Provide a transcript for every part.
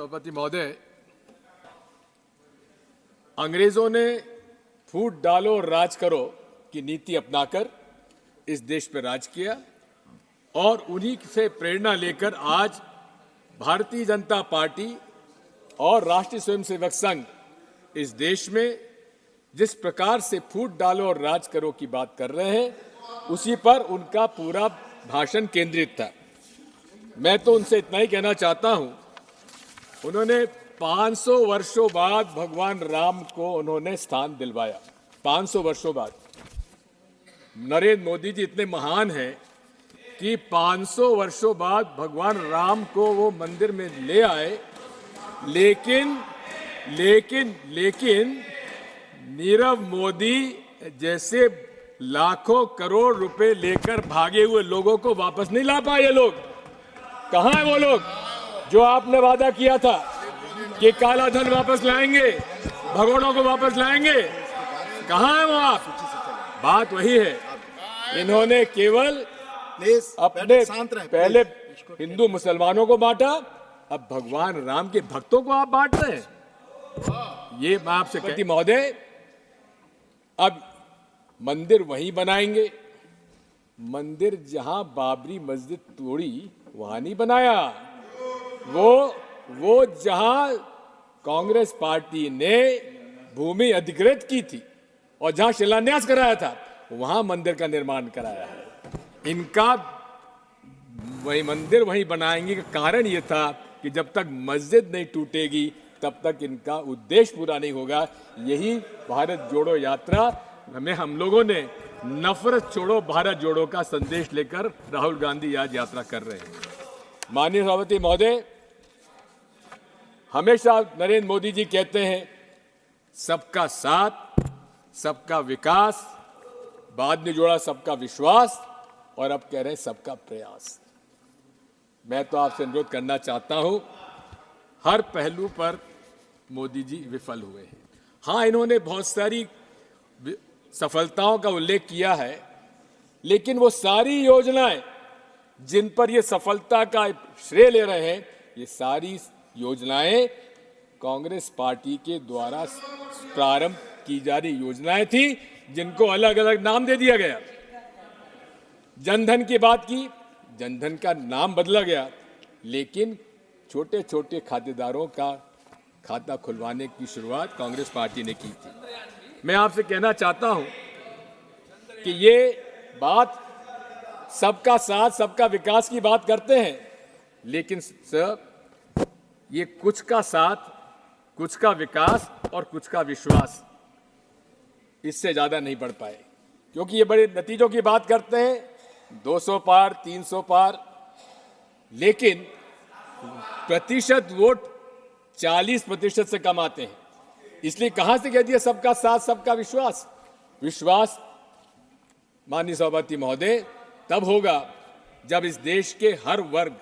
सभापति महोदय, अंग्रेजों ने फूट डालो और राज करो की नीति अपनाकर इस देश पर राज किया और उन्हीं से प्रेरणा लेकर आज भारतीय जनता पार्टी और राष्ट्रीय स्वयंसेवक संघ इस देश में जिस प्रकार से फूट डालो और राज करो की बात कर रहे हैं, उसी पर उनका पूरा भाषण केंद्रित था। मैं तो उनसे इतना ही कहना चाहता हूं, उन्होंने 500 वर्षों बाद भगवान राम को उन्होंने स्थान दिलवाया। 500 वर्षों बाद नरेंद्र मोदी जी इतने महान हैं कि 500 वर्षों बाद भगवान राम को वो मंदिर में ले आए, लेकिन नीरव मोदी जैसे लाखों करोड़ रुपए लेकर भागे हुए लोगों को वापस नहीं ला पाए। ये लोग कहां हैं? वो लोग जो आपने वादा किया था कि काला धन वापस लाएंगे, भगोड़ों को वापस लाएंगे, कहां हैं वो आप? बात वही है, इन्होंने केवल अपने पहले हिंदू मुसलमानों को बांटा, अब भगवान राम के भक्तों को आप बांट रहे हैं। ये मैं आपसे कहती महोदय, अब मंदिर वहीं बनाएंगे। मंदिर जहां बाबरी मस्जिद तोड़ी वहां नहीं बनाया, वो जहां कांग्रेस पार्टी ने भूमि अधिकृत की थी और जहां शिलान्यास कराया था वहां मंदिर का निर्माण कराया है। इनका वही मंदिर वहीं बनाएंगे का कारण ये था कि जब तक मस्जिद नहीं टूटेगी तब तक इनका उद्देश्य पूरा नहीं होगा। यही भारत जोड़ो यात्रा हम लोगों ने नफरत छोड़ो भारत जोड़ो का संदेश लेकर राहुल गांधी आज यात्रा कर रहे हैं। माननीय सभापति महोदय, हमेशा नरेंद्र मोदी जी कहते हैं सबका साथ, सबका विकास, बाद में जोड़ा सबका विश्वास और अब कह रहे हैं सबका प्रयास। मैं तो आपसे अनुरोध करना चाहता हूं, हर पहलू पर मोदी जी विफल हुए हैं। हां, इन्होंने बहुत सारी सफलताओं का उल्लेख किया है, लेकिन वो सारी योजनाएं जिन पर ये सफलता का श्रेय ले रहे हैं, ये सारी योजनाएं कांग्रेस पार्टी के द्वारा प्रारंभ की जा रही योजनाएं थी, जिनको अलग अलग नाम दे दिया गया। जनधन की बात की, जनधन का नाम बदला गया, लेकिन छोटे छोटे खातेदारों का खाता खुलवाने की शुरुआत कांग्रेस पार्टी ने की थी। मैं आपसे कहना चाहता हूं कि ये बात सबका साथ, सबका विकास की बात करते हैं, लेकिन सर ये कुछ का साथ, कुछ का विकास और कुछ का विश्वास, इससे ज्यादा नहीं बढ़ पाए, क्योंकि ये बड़े नतीजों की बात करते हैं, 200 पार, 300 पार, लेकिन प्रतिशत वोट 40% से कम आते हैं। इसलिए कहां से कह दिया सबका साथ, सबका विश्वास? विश्वास माननीय सभापति महोदय तब होगा जब इस देश के हर वर्ग,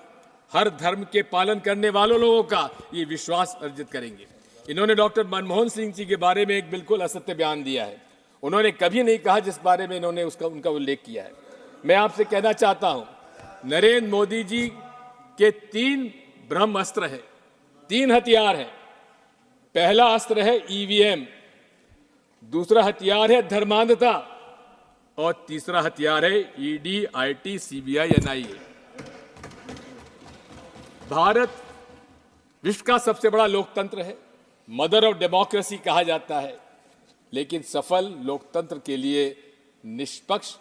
हर धर्म के पालन करने वालों लोगों का ये विश्वास अर्जित करेंगे। इन्होंने डॉक्टर मनमोहन सिंह जी के बारे में एक बिल्कुल असत्य बयान दिया है। उन्होंने कभी नहीं कहा जिस बारे में इन्होंने उनका उल्लेख किया है। मैं आपसे कहना चाहता हूं, नरेंद्र मोदी जी के 3 ब्रह्मास्त्र हैं, 3 हथियार हैं। पहला अस्त्र है ईवीएम, दूसरा हथियार है धर्मांधता और तीसरा हथियार है ED, IT, CBI, NIA. Bharat विश्व का सबसे बड़ा लोकतंत्र है, मदर ऑफ डेमोक्रेसी कहा जाता है, लेकिन सफल लोकतंत्र के लिए निष्पक्ष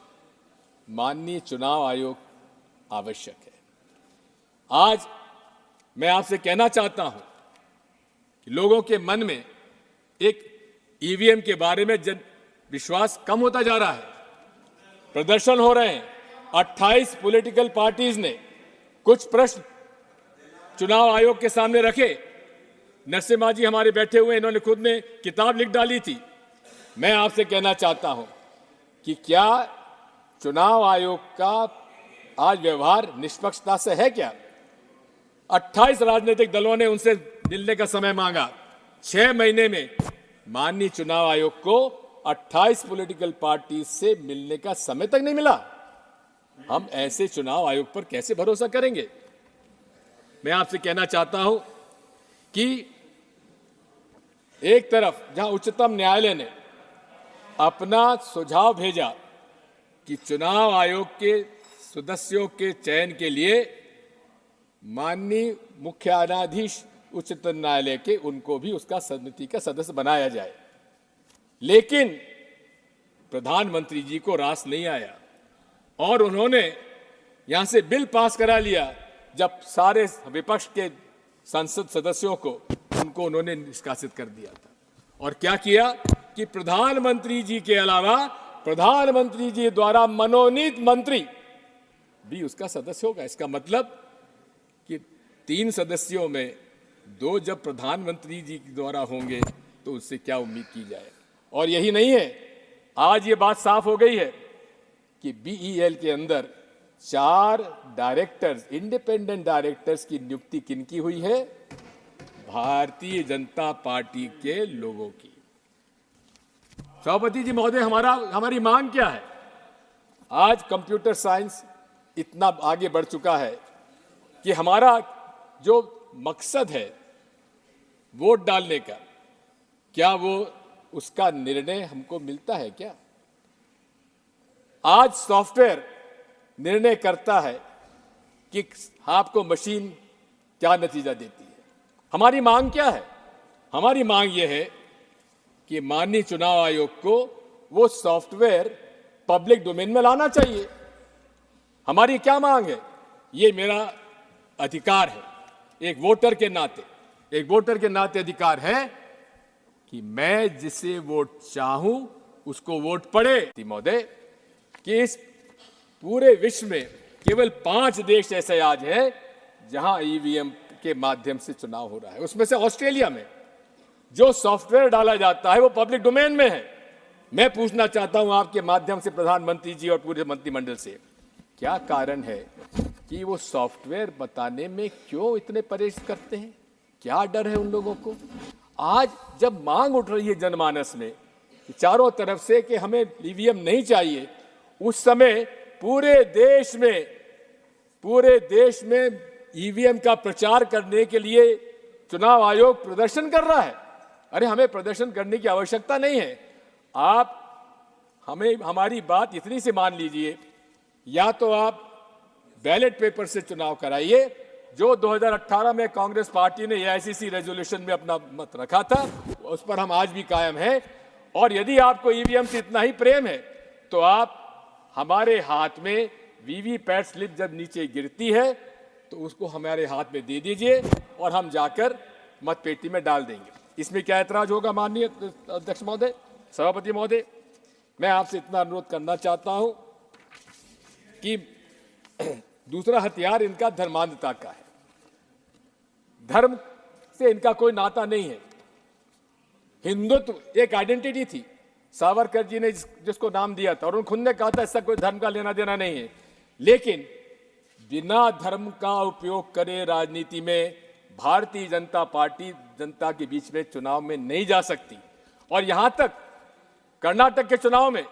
माननीय चुनाव आयोग आवश्यक है। आज मैं आपसे कहना चाहता हूं कि लोगों के मन में एक ईवीएम के बारे में विश्वास कम होता जा रहा है। प्रदर्शन हो रहे हैं, 28 पॉलिटिकल पार्टीज ने कुछ प्रश्न चुनाव आयोग के सामने रखे। नरसिम्हा जी हमारे बैठे हुए, इन्होंने खुद ने किताब लिख डाली थी। मैं आपसे कहना चाहता हूं कि क्या चुनाव आयोग का आज व्यवहार निष्पक्षता से है? क्या 28 राजनीतिक दलों ने उनसे मिलने का समय मांगा, 6 महीने में माननीय चुनाव आयोग को 28 पॉलिटिकल पार्टी से मिलने का समय तक नहीं मिला। हम ऐसे चुनाव आयोग पर कैसे भरोसा करेंगे? मैं आपसे कहना चाहता हूं कि एक तरफ जहां उच्चतम न्यायालय ने अपना सुझाव भेजा कि चुनाव आयोग के सदस्यों के चयन के लिए माननीय मुख्य न्यायाधीश उच्चतम न्यायालय के उनको भी उसका समिति का सदस्य बनाया जाए, लेकिन प्रधानमंत्री जी को रास नहीं आया और उन्होंने यहां से बिल पास करा लिया। जब सारे विपक्ष के संसद सदस्यों को उनको उन्होंने निष्कासित कर दिया था। और क्या किया कि प्रधानमंत्री जी के अलावा प्रधानमंत्री जी द्वारा मनोनीत मंत्री भी उसका सदस्य होगा। इसका मतलब कि 3 सदस्यों में 2 जब प्रधानमंत्री जी द्वारा होंगे तो उससे क्या उम्मीद की जाए। और यही नहीं है, आज ये बात साफ हो गई है कि बीईएल के अंदर 4 डायरेक्टर्स, इंडिपेंडेंट डायरेक्टर्स की नियुक्ति किनकी हुई है? भारतीय जनता पार्टी के लोगों की। सभापति जी महोदय, हमारी मांग क्या है? आज कंप्यूटर साइंस इतना आगे बढ़ चुका है कि हमारा जो मकसद है वोट डालने का, क्या वो उसका निर्णय हमको मिलता है क्या? आज सॉफ्टवेयर निर्णय करता है कि आपको मशीन क्या नतीजा देती है। हमारी मांग क्या है? हमारी मांग यह है कि माननीय चुनाव आयोग को वो सॉफ्टवेयर पब्लिक डोमेन में लाना चाहिए। हमारी क्या मांग है? ये मेरा अधिकार है, एक वोटर के नाते अधिकार है कि मैं जिसे वोट चाहूं उसको वोट पड़े। महोदय, कि इस पूरे विश्व में केवल 5 देश ऐसे आज हैं जहां ईवीएम के माध्यम से चुनाव हो रहा है। उसमें से ऑस्ट्रेलिया में जो सॉफ्टवेयर डाला जाता है वो पब्लिक डोमेन में है। मैं पूछना चाहता हूं आपके माध्यम से प्रधानमंत्री जी और पूरे मंत्रिमंडल से, क्या कारण है कि वो सॉफ्टवेयर बताने में क्यों इतने परहेज करते हैं? क्या डर है उन लोगों को? आज जब मांग उठ रही है जनमानस में कि चारों तरफ से कि हमें ईवीएम नहीं चाहिए, उस समय पूरे देश में ईवीएम का प्रचार करने के लिए चुनाव आयोग प्रदर्शन कर रहा है। अरे, हमें प्रदर्शन करने की आवश्यकता नहीं है। आप हमारी बात इतनी सी मान लीजिए, या तो आप बैलेट पेपर से चुनाव कराइए, जो 2018 में कांग्रेस पार्टी ने एआईसीसी रेजोल्यूशन में अपना मत रखा था, उस पर हम आज भी कायम हैं। और यदि आपको ईवीएम से इतना ही प्रेम है तो आप हमारे हाथ में वीवीपैट स्लिप जब नीचे गिरती है तो उसको हमारे हाथ में दे दीजिए और हम जाकर मतपेटी में डाल देंगे। इसमें क्या ऐतराज होगा? माननीय अध्यक्ष महोदय, सभापति महोदय, मैं आपसे इतना अनुरोध करना चाहता हूं कि दूसरा हथियार इनका धर्मांधता का है। धर्म से इनका कोई नाता नहीं है। हिंदुत्व एक आइडेंटिटी थी, सावरकर जी ने जिसको नाम दिया था, और उन्होंने खुद ने कहा था इसका कोई धर्म का लेना देना नहीं है। लेकिन बिना धर्म का उपयोग करे राजनीति में भारतीय जनता पार्टी जनता के बीच में चुनाव में नहीं जा सकती। और यहां तक कर्नाटक के चुनाव में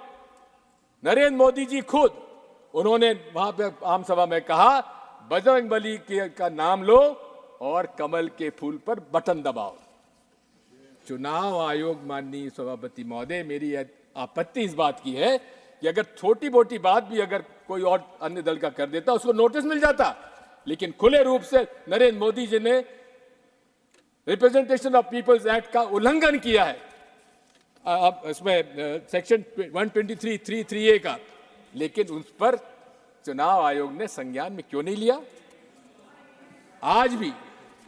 नरेंद्र मोदी जी खुद उन्होंने वहां पे आम सभा में कहा, बजरंगबली का नाम लो और कमल के फूल पर बटन दबाओ। चुनाव आयोग, माननीय सभापति महोदय, मेरी आपत्ति इस बात की है कि अगर छोटी मोटी बात भी अगर कोई और अन्य दल का कर देता उसको नोटिस मिल जाता, लेकिन खुले रूप से नरेंद्र मोदी जी ने रिप्रेजेंटेशन ऑफ पीपल्स एक्ट का उल्लंघन किया है, अब इसमें सेक्शन 123(3)(a) का, लेकिन उस पर चुनाव आयोग ने संज्ञान में क्यों नहीं लिया? आज भी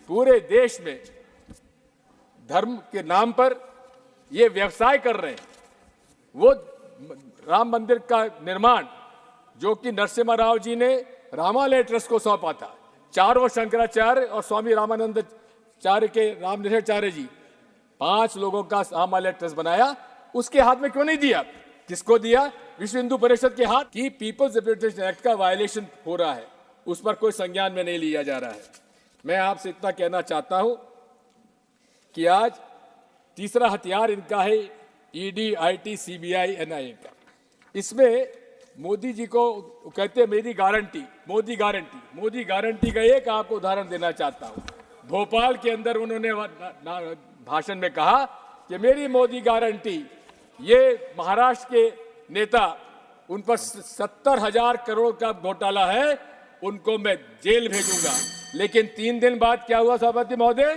पूरे देश में धर्म के नाम पर ये व्यवसाय कर रहे हैं। वो राम मंदिर का निर्माण जो कि नरसिम्हा राव जी ने रामालय ट्रस्ट को सौंपा था, चारों शंकराचार्य और स्वामी रामानंदाचार्य के रामनिधाचार्य जी, 5 लोगों का रामालय ट्रस्ट बनाया, उसके हाथ में क्यों नहीं दिया? किसको दिया? विश्व हिंदू परिषद के हाथ। की पीपल्स रिप्रेजेंटेशन एक्ट का वायलेशन हो रहा है, उस पर कोई संज्ञान में नहीं लिया जा रहा है। मैं आपसे इतना कहना चाहता हूं कि आज तीसरा हथियार इनका है ईडी, आईटी, सीबीआई, एनआईए का। इसमें मोदी जी को कहते हैं मेरी गारंटी, मोदी गारंटी का एक आपको उदाहरण देना चाहता हूं। भोपाल के अंदर उन्होंने भाषण में कहा कि मेरी मोदी गारंटी, ये महाराष्ट्र के नेता, उन पर 70,000 करोड़ का घोटाला है, उनको मैं जेल भेजूंगा। लेकिन 3 दिन बाद क्या हुआ सभापति महोदय?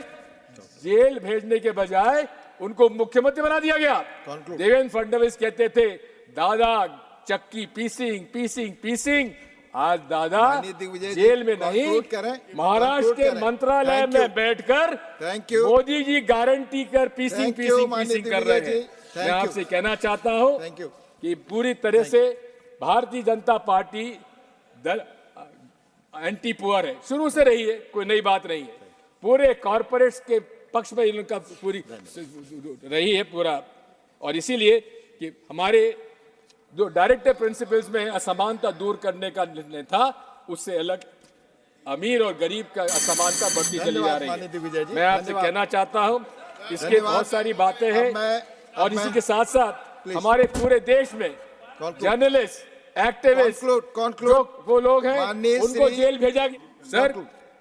जेल भेजने के बजाय उनको मुख्यमंत्री बना दिया गया। देवेंद्र फडणवीस कहते थे दादा चक्की पीसिंग पीसिंग पीसिंग, आज दादा जेल में नहीं, महाराष्ट्र के मंत्रालय में बैठकर मोदी जी गारंटी कर पीसिंग पीसिंग पीसिंग कर रहे हैं। मैं आपसे कहना चाहता हूं कि पूरी तरह से भारतीय जनता पार्टी दल एंटी पुअर है, शुरू से रही है, कोई नई बात नहीं है। पूरे कॉर्पोरेट्स के पक्ष में इनका पूरी रही है पूरा, और इसीलिए कि हमारे जो डायरेक्टिव प्रिंसिपल्स में असमानता दूर करने का निर्णय था, उससे अलग अमीर और गरीब का असमानता बढ़ती चली जा रही है। मैं आपसे कहना चाहता हूं, इसके बहुत सारी बातें हैं, और इसी के साथ साथ हमारे पूरे देश में जर्नलिस्ट, एक्टिविस्ट, वो लोग हैं उनको जेल भेजा गया। सर,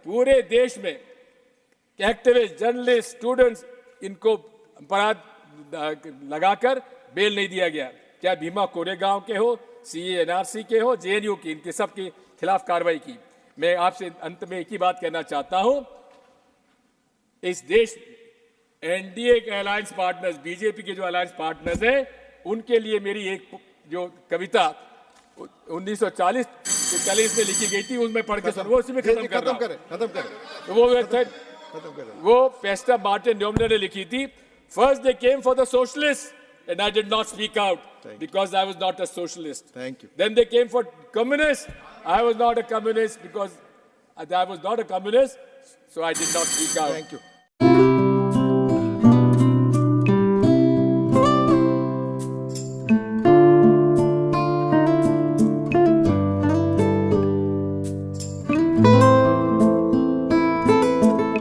पूरे देश में एक्टिविस्ट, जर्नलिस्ट, स्टूडेंट्स, इनको अपराध लगाकर बेल नहीं दिया गया। क्या भीमा कोरेगांव के हो, सीए एनआरसी के हो, जेएनयू की, इनके सब के खिलाफ कार्रवाई की। मैं आपसे अंत में एक ही बात कहना चाहता हूं, इस देश एनडीए के अलायंस पार्टनर्स, बीजेपी के जो अलायंस पार्टनर्स हैं, उनके लिए मेरी एक जो कविता 1940 में लिखी गई थी, उसमें पढ़ के वो उसी में खत्म कर, वो पेस्टर मार्टिन न्यूमन ने लिखी थी। First they came for the socialist and I did not speak out because I was not a socialist. Thank you. Then they came for communists. I was not a communist because I was not a communist, so I did not speak out. Thank you.